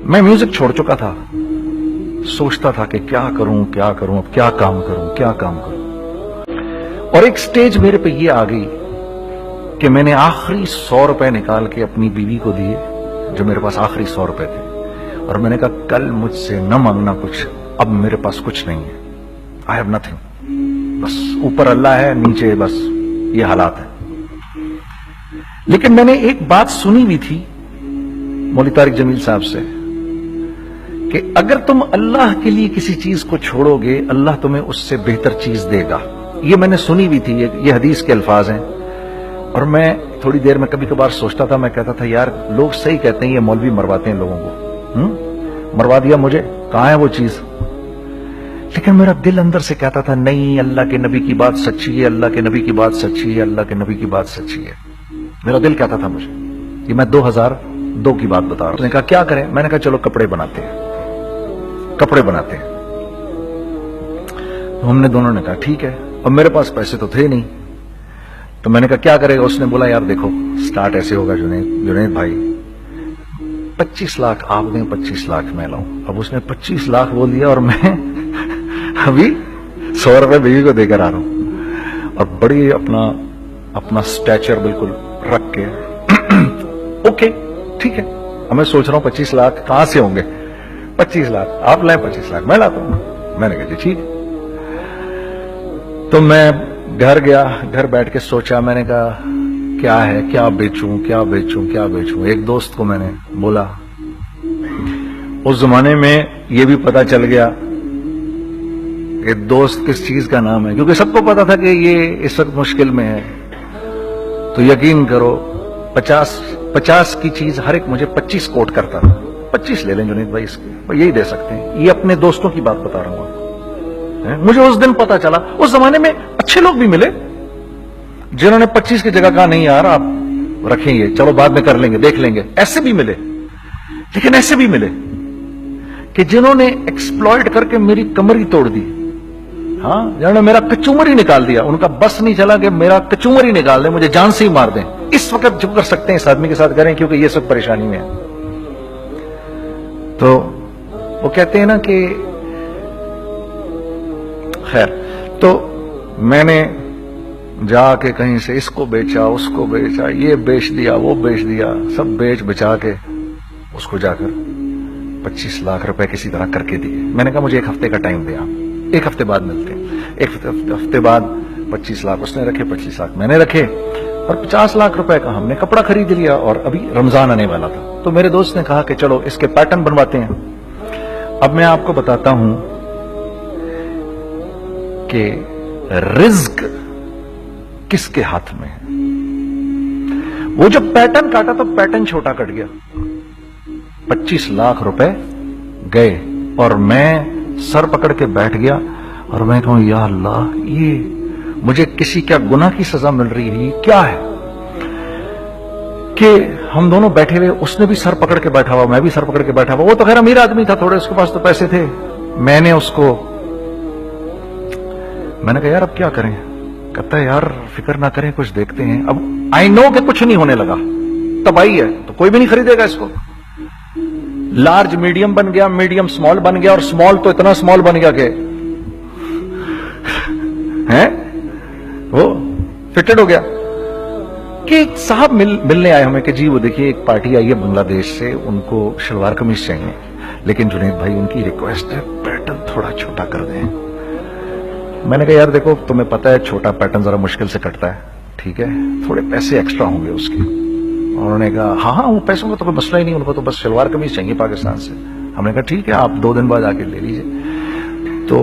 میں میوزک چھوڑ چکا تھا، سوچتا تھا کہ کیا کروں اب کیا کام کروں، اور ایک سٹیج میرے پہ یہ آ گئی کہ میں نے آخری 100 روپے نکال کے اپنی بیوی کو دیے، جو میرے پاس آخری 100 روپے تھے، اور میں نے کہا کل مجھ سے نہ مانگنا کچھ، اب میرے پاس کچھ نہیں ہے، I have nothing، بس اوپر اللہ ہے، نیچے بس یہ حالات ہے۔ لیکن میں نے ایک بات سنی بھی تھی مولوی طارق جمیل صاحب سے کہ اگر تم اللہ کے لیے کسی چیز کو چھوڑو گے، اللہ تمہیں اس سے بہتر چیز دے گا۔ یہ میں نے سنی بھی تھی، یہ حدیث کے الفاظ ہیں، اور میں تھوڑی دیر میں کبھی کبھار سوچتا تھا، میں کہتا تھا یار لوگ صحیح کہتے ہیں، یہ مولوی مرواتے ہیں لوگوں کو، مروا دیا مجھے، کہاں ہے وہ چیز؟ لیکن میرا دل اندر سے کہتا تھا نہیں، اللہ کے نبی کی بات سچی ہے، اللہ کے نبی کی بات سچی ہے، اللہ کے نبی کی بات سچی ہے، میرا دل کہتا تھا مجھے۔ یہ میں 2002 کی بات بتا رہا ہوں۔ اس نے کہا کیا کریں؟ میں نے کہا چلو کپڑے بناتے ہیں۔ ہم نے دونوں نے کہا ٹھیک ہے، اور میرے پاس پیسے تو تھے نہیں، تو میں نے کہا کیا کرے گا؟ اس نے بولا یار دیکھو سٹارٹ ایسے ہوگا جنید بھائی، 25 لاکھ آپ دیں، 25 لاکھ میں لاؤں۔ اب اس نے 25 لاکھ بول دیا، اور میں ابھی 100 روپے بیوی کو دے کر آ رہا ہوں، اور بڑی اپنا سٹیچر بالکل رکھ کے اوکے ٹھیک ہے۔ اب میں سوچ رہا ہوں 25 لاکھ کہاں سے ہوں گے؟ 25 لاکھ آپ لائیں، 25 لاکھ میں لاتا ہوں۔ میں نے کہا جی ٹھیک ہے۔ تو میں گھر گیا، گھر بیٹھ کے سوچا، میں نے کہا کیا ہے، کیا بیچوں۔ ایک دوست کو میں نے بولا، اس زمانے میں یہ بھی پتا چل گیا کہ دوست کس چیز کا نام ہے، کیونکہ سب کو پتا تھا کہ یہ اس وقت مشکل میں ہے، تو یقین کرو 50 کی چیز ہر ایک مجھے 25 کوٹ کرتا تھا۔ 25 لے لیں جنید بھائی، اس کے یہی دے سکتے ہیں۔ یہ اپنے دوستوں کی بات بتا رہا ہوں۔ مجھے اس دن پتا چلا، اس زمانے میں اچھے لوگ بھی ملے جنہوں نے 25 کی جگہ کہا نہیں یار آپ رکھیں گے، چلو بعد میں کر لیں گے، دیکھ لیں گے، ایسے بھی ملے۔ لیکن ایسے بھی ملے کہ جنہوں نے ایکسپلائٹ کر کے میری کمر ہی توڑ دی، ہاں، جنہوں نے میرا کچومر ہی نکال دیا۔ ان کا بس نہیں چلا کہ میرا کچومر ہی نکال دیں، مجھے جان سے ہی مار دیں۔ اس وقت جو کر سکتے ہیں اس آدمی کے ساتھ کریں، کیونکہ یہ سب پریشانی میں ہے۔ تو وہ کہتے ہیں نا کہ خیر، تو میں نے جا کے کہیں سے اس کو بیچا، اس کو بیچا، یہ بیچ دیا، وہ بیچ دیا، سب بیچ بچا کے اس کو جا کر 25 لاکھ روپے کسی طرح کر کے دیے۔ میں نے کہا مجھے 1 ہفتے کا ٹائم دیا، 1 ہفتے بعد ملتے ہیں۔ 1 ہفتے بعد 25 لاکھ اس نے رکھے، 25 لاکھ میں نے رکھے، اور 50 لاکھ روپے کا ہم نے کپڑا خرید لیا، اور ابھی رمضان آنے والا تھا۔ تو میرے دوست نے کہا کہ چلو اس کے پیٹرن بنواتے ہیں۔ اب میں آپ کو بتاتا ہوں کہ رزق کس کے ہاتھ میں ہے۔ وہ جب پیٹرن کاٹا تو پیٹرن چھوٹا کٹ گیا، 25 لاکھ روپے گئے، اور میں سر پکڑ کے بیٹھ گیا، اور میں کہوں یا اللہ، یہ مجھے کسی کیا گناہ کی سزا مل رہی ہے، یہ کیا ہے کہ ہم دونوں بیٹھے ہوئے، اس نے بھی سر پکڑ کے بیٹھا ہوا، میں بھی سر پکڑ کے بیٹھا ہوا۔ وہ تو خیر امیر آدمی تھا تھوڑے، اس کے پاس تو پیسے تھے۔ میں نے اس کو، میں نے کہا یار اب کیا کریں؟ کہتا ہے یار فکر نہ کریں، کچھ دیکھتے ہیں۔ اب آئی نو کہ کچھ نہیں ہونے لگا، تباہی ہے، تو کوئی بھی نہیں خریدے گا اس کو۔ لارج میڈیم بن گیا، میڈیم سمال بن گیا، اور سمال تو اتنا سمال بن گیا کہ وہ فٹڈ ہو گیا۔ کہ ایک صاحب ملنے آئے ہمیں کہ جی وہ دیکھیے ایک پارٹی آئی ہے بنگلہ دیش سے، ان کو شلوار قمیص چاہیے، لیکن جنید بھائی ان کی ریکویسٹ ہے پیٹرن تھوڑا چھوٹا کر دیں۔ میں نے کہا یار دیکھو تمہیں پتا ہے چھوٹا پیٹرن ذرا مشکل سے کٹتا ہے، ٹھیک ہے، تھوڑے پیسے ایکسٹرا ہوں گے اس کے۔ انہوں نے کہا ہاں وہ پیسوں کا تو کوئی مسئلہ ہی نہیں، ان کو تو بس شلوار قمیص چاہیے پاکستان سے۔ ہم نے کہا ٹھیک ہے، آپ 2 دن بعد آ کے لے لیجیے۔ تو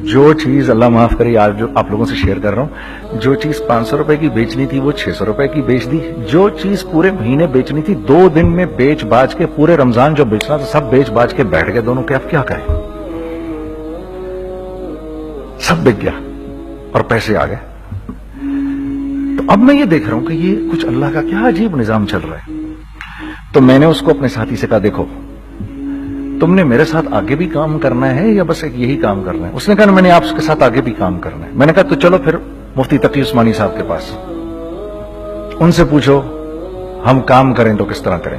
جو چیز اللہ معاف کرے آج جو آپ لوگوں سے شیئر کر رہا ہوں، جو چیز 500 روپے کی بیچنی تھی وہ 600 روپے کی بیچ دی، جو چیز پورے مہینے بیچنی تھی 2 دن میں بیچ باج کے، پورے رمضان جو بیچنا تھا سب بیچ باج کے بیٹھ گئے دونوں کے۔ اب کیا کریں؟ سب بک گیا اور پیسے آ گئے۔ تو اب میں یہ دیکھ رہا ہوں کہ یہ کچھ اللہ کا کیا عجیب نظام چل رہا ہے۔ تو میں نے اس کو اپنے ساتھی سے کہا دیکھو تم نے میرے ساتھ آگے بھی کام کرنا ہے یا بس ایک یہی کام کرنا ہے؟ اس نے کہا میں نے آپ کے ساتھ آگے بھی کام کرنا ہے۔ میں نے کہا تو چلو پھر مفتی تقی عثمانی صاحب کے پاس، ان سے پوچھو ہم کام کریں تو کس طرح کریں۔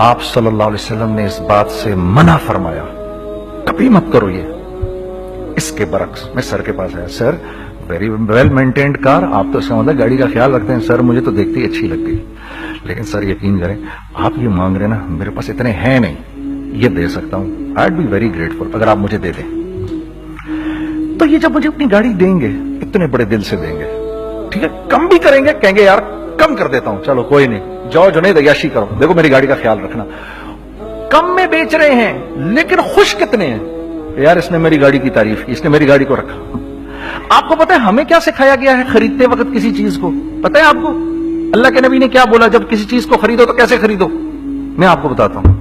آپ صلی اللہ علیہ وسلم نے اس بات سے منع فرمایا, کبھی مت کرو یہ. اس کے برعکس میں سر کے پاس آیا, سر ویری ویل مینٹینڈ کار, آپ تو اس کا مطلب گاڑی کا خیال رکھتے ہیں. سر مجھے تو دیکھتی اچھی لگتی, لیکن سر یقین کریں آپ یہ مانگ رہے نا, میرے پاس اتنے ہیں نہیں, یہ دے سکتا ہوں. آئی بی ویری گریٹفل اگر آپ مجھے دے دیں. تو یہ جب مجھے اپنی گاڑی دیں گے اتنے بڑے دل سے دیں گے, ٹھیک ہے, کم بھی کریں گے, کہیں گے یار کم کر دیتا ہوں, چلو کوئی نہیں, جاؤ جنید عیاشی کرو, دیکھو میری گاڑی کا خیال رکھنا. کم میں بیچ رہے ہیں لیکن خوش کتنے ہیں, یار اس نے میری گاڑی کی تعریف کی, اس نے میری گاڑی کو رکھا. آپ کو پتا ہے ہمیں کیا سکھایا گیا ہے خریدتے وقت کسی چیز کو؟ پتا ہے آپ کو اللہ کے نبی نے کیا بولا جب کسی چیز کو خریدو تو کیسے خریدو؟ میں آپ کو بتاتا ہوں.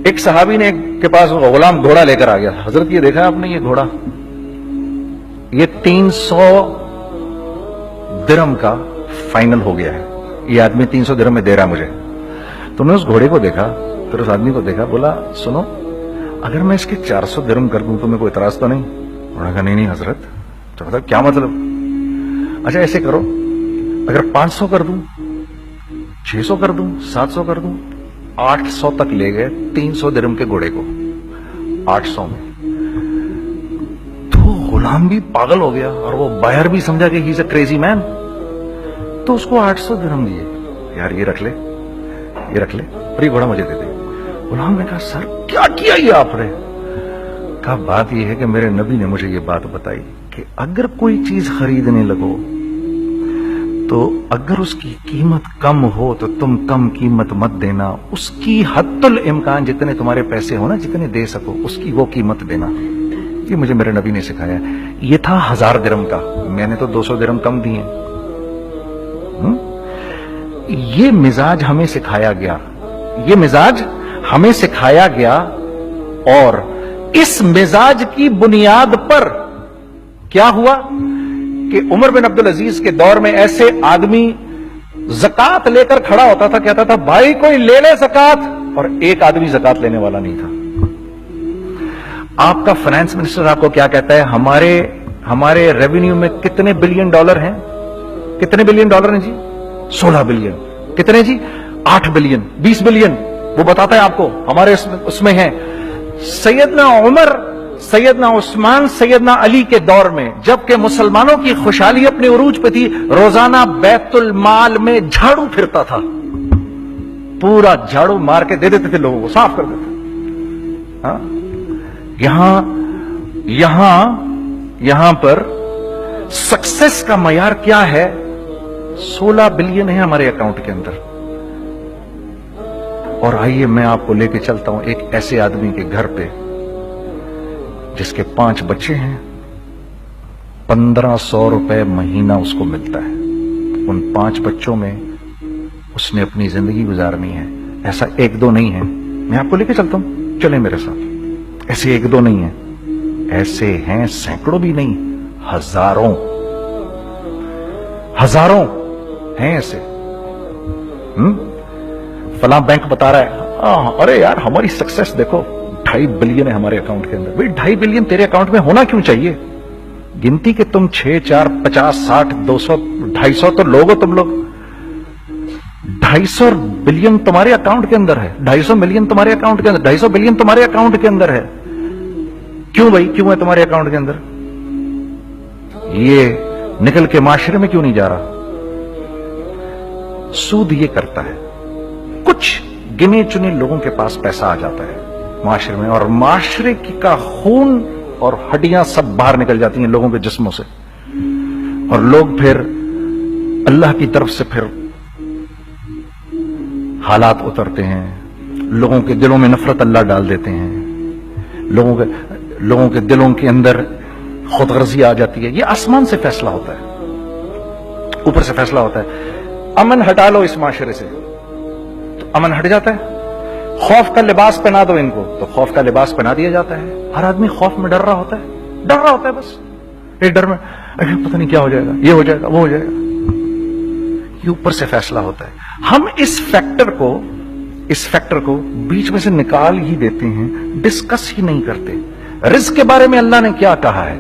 ایک صحابی نے کے پاس غلام گھوڑا لے کر آ گیا. حضرت یہ دیکھا آپ نے, یہ گھوڑا یہ 300 درہم کا فائنل ہو گیا ہے, یہ آدمی 300 درہم میں دے رہا مجھے. تو نے اس گھوڑے کو دیکھا, پھر اس آدمی کو دیکھا, بولا سنو اگر میں اس کے 400 درہم کر دوں تو میں کوئی اعتراض تو نہیں؟ انہوں نے کہا نہیں حضرت. تو مطلب کیا مطلب؟ اچھا ایسے کرو, اگر 500 کر دوں, 600 کر دوں, 700 کر دوں. 800 تک لے گئے 300 درہم کے گھوڑے کو, 800 میں. تو غلام بھی پاگل ہو گیا اور وہ بائر بھی سمجھا کہ ہی از اے کریزی مین. تو اس کو 800 درہم دیے, یار یہ رکھ لے, یہ رکھ لے, اور یہ گھوڑا مجھے دے دے. غلام نے کہا سر کیا کیا یہ آپ نے؟ کہا بات یہ ہے کہ میرے نبی نے مجھے یہ بات بتائی کہ اگر کوئی چیز خریدنے لگو تو اگر اس کی قیمت کم ہو تو تم کم قیمت مت دینا, اس کی حد الامکان جتنے تمہارے پیسے ہو نا, جتنے دے سکو اس کی وہ قیمت دینا. یہ مجھے میرے نبی نے سکھایا. یہ تھا 1000 درہم کا, میں نے تو 200 درہم کم دیے. یہ مزاج ہمیں سکھایا گیا, یہ مزاج ہمیں سکھایا گیا, اور اس مزاج کی بنیاد پر کیا ہوا کہ عمر بن عبدالعزیز کے دور میں ایسے آدمی زکات لے کر کھڑا ہوتا تھا, کہتا تھا بھائی کوئی لے لے زکات, اور ایک آدمی زکات لینے والا نہیں تھا. آپ کا فائنانس منسٹر آپ کو کیا کہتا ہے, ہمارے ریونیو میں کتنے بلین ڈالر ہیں؟ کتنے بلین ڈالر ہیں جی؟ 16 بلین. کتنے جی؟ 8 بلین, 20 بلین. وہ بتاتا ہے آپ کو ہمارے اس میں ہیں. سیدنا عمر, سیدنا عثمان, سیدنا علی کے دور میں جبکہ مسلمانوں کی خوشحالی اپنے عروج پہ تھی, روزانہ بیت المال میں جھاڑو پھرتا تھا, پورا جھاڑو مار کے دے دیتے تھے لوگوں کو, صاف کر دیتے. ہاں یہاں پر سکسیس کا معیار کیا ہے؟ 16 بلین ہے ہمارے اکاؤنٹ کے اندر. اور آئیے میں آپ کو لے کے چلتا ہوں ایک ایسے آدمی کے گھر پہ جس کے 5 بچے ہیں, 1500 روپے مہینہ اس کو ملتا ہے. ان 5 بچوں میں اس نے اپنی زندگی گزارنی ہے. ایسا 1-2 نہیں ہے, میں آپ کو لے کے چلتا ہوں, چلیں میرے ساتھ. ایسے 1-2 نہیں ہیں, ایسے ہیں سینکڑوں بھی نہیں, ہزاروں ہیں ایسے. فلاں بینک بتا رہا ہے ارے یار ہماری سکسیس دیکھو 2.5 بلین ہے ہمارے اکاؤنٹ کے اندر. بھائی 2.5 بلین تیرے اکاؤنٹ میں ہونا کیوں چاہیے؟ گنتی کہ تم 6, 4, 50, 60, 200, 250 تو لوگ ہو تم لوگ. 250 بلین تمہارے اکاؤنٹ کے اندر ہے, 250 ملین تمہارے اکاؤنٹ کے اندر, 250 بلین تمہارے اکاؤنٹ کے اندر ہے. کیوں بھائی, کیوں ہے تمہارے اکاؤنٹ کے اندر؟ یہ نکل کے معاشرے میں کیوں نہیں جا رہا؟ سود یہ کرتا ہے, کچھ گنے چنے لوگوں کے پاس پیسہ آ جاتا ہے معاشرے میں, اور معاشرے کا خون اور ہڈیاں سب باہر نکل جاتی ہیں لوگوں کے جسموں سے, اور لوگ پھر اللہ کی طرف سے پھر حالات اترتے ہیں, لوگوں کے دلوں میں نفرت اللہ ڈال دیتے ہیں, لوگوں کے دلوں کے اندر خود غرضی آ جاتی ہے. یہ آسمان سے فیصلہ ہوتا ہے, اوپر سے فیصلہ ہوتا ہے. امن ہٹا لو اس معاشرے سے تو امن ہٹ جاتا ہے. خوف کا لباس پہنا دو ان کو تو خوف کا لباس پہنا دیا جاتا ہے. ہر آدمی خوف میں ڈر رہا ہوتا ہے بس. ایک ڈر میں پتہ نہیں کیا ہو جائے گا, یہ ہو جائے گا, وہ ہو جائے گا. یہ اوپر سے فیصلہ ہوتا ہے. ہم اس فیکٹر کو بیچ میں سے نکال ہی دیتے ہیں, ڈسکس ہی نہیں کرتے. رزق کے بارے میں اللہ نے کیا کہا ہے؟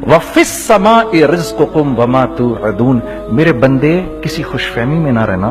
وَفِي السَّمَاءِ رِزْقُكُمْ وَمَا تُوعَدُونَ. میرے بندے کسی خوش فہمی میں نہ رہنا,